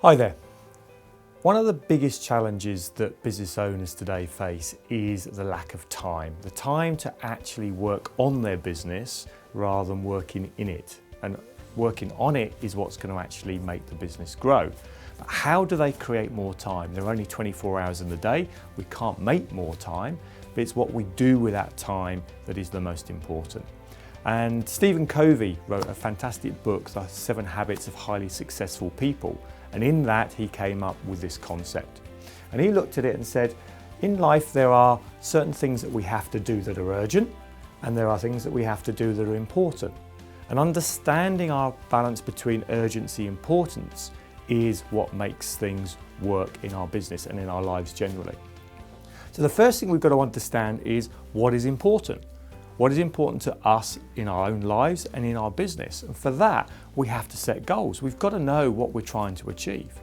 Hi there. One of the biggest challenges that business owners today face is the lack of time. The time to actually work on their business rather than working in it. And working on it is what's going to actually make the business grow. But how do they create more time? There are only 24 hours in the day. We can't make more time, but it's what we do with that time that is the most important. And Covey wrote a fantastic book, The 7 Habits of Highly Successful People. And in that, he came up with this concept. And he looked at it and said, in life, there are certain things that we have to do that are urgent, and there are things that we have to do that are important. And understanding our balance between urgency and importance is what makes things work in our business and in our lives generally. So the first thing we've got to understand is what is important. What is important to us in our own lives and in our business? And for that, we have to set goals. We've got to know what we're trying to achieve.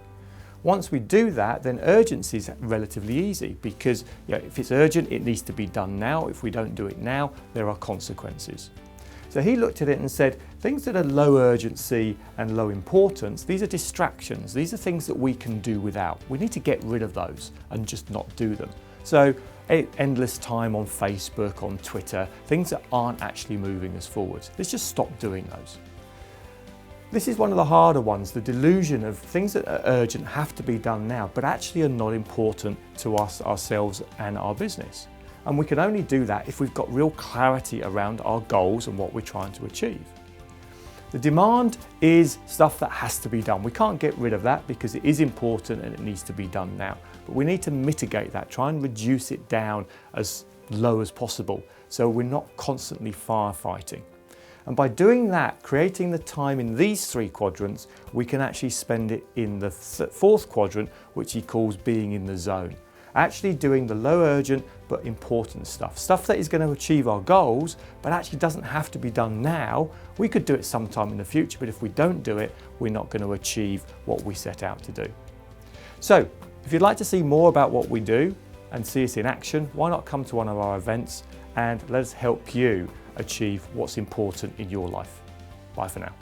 Once we do that, then urgency is relatively easy because if it's urgent, it needs to be done now. If we don't do it now, there are consequences. So he looked at it and said, things that are low urgency and low importance, these are distractions. These are things that we can do without. We need to get rid of those and just not do them. So endless time on Facebook, on Twitter, things that aren't actually moving us forward. Let's just stop doing those. This is one of the harder ones, the delusion of things that are urgent have to be done now, but actually are not important to us, ourselves and our business. And we can only do that if we've got real clarity around our goals and what we're trying to achieve. The demand is stuff that has to be done. We can't get rid of that because it is important and it needs to be done now. But we need to mitigate that, try and reduce it down as low as possible so we're not constantly firefighting. And by doing that, creating the time in these 3 quadrants, we can actually spend it in the 4th quadrant, which he calls being in the zone. Actually doing the low urgent but important stuff. Stuff that is going to achieve our goals, but actually doesn't have to be done now. We could do it sometime in the future, but if we don't do it, we're not going to achieve what we set out to do. So, if you'd like to see more about what we do and see us in action, why not come to one of our events and let us help you achieve what's important in your life. Bye for now.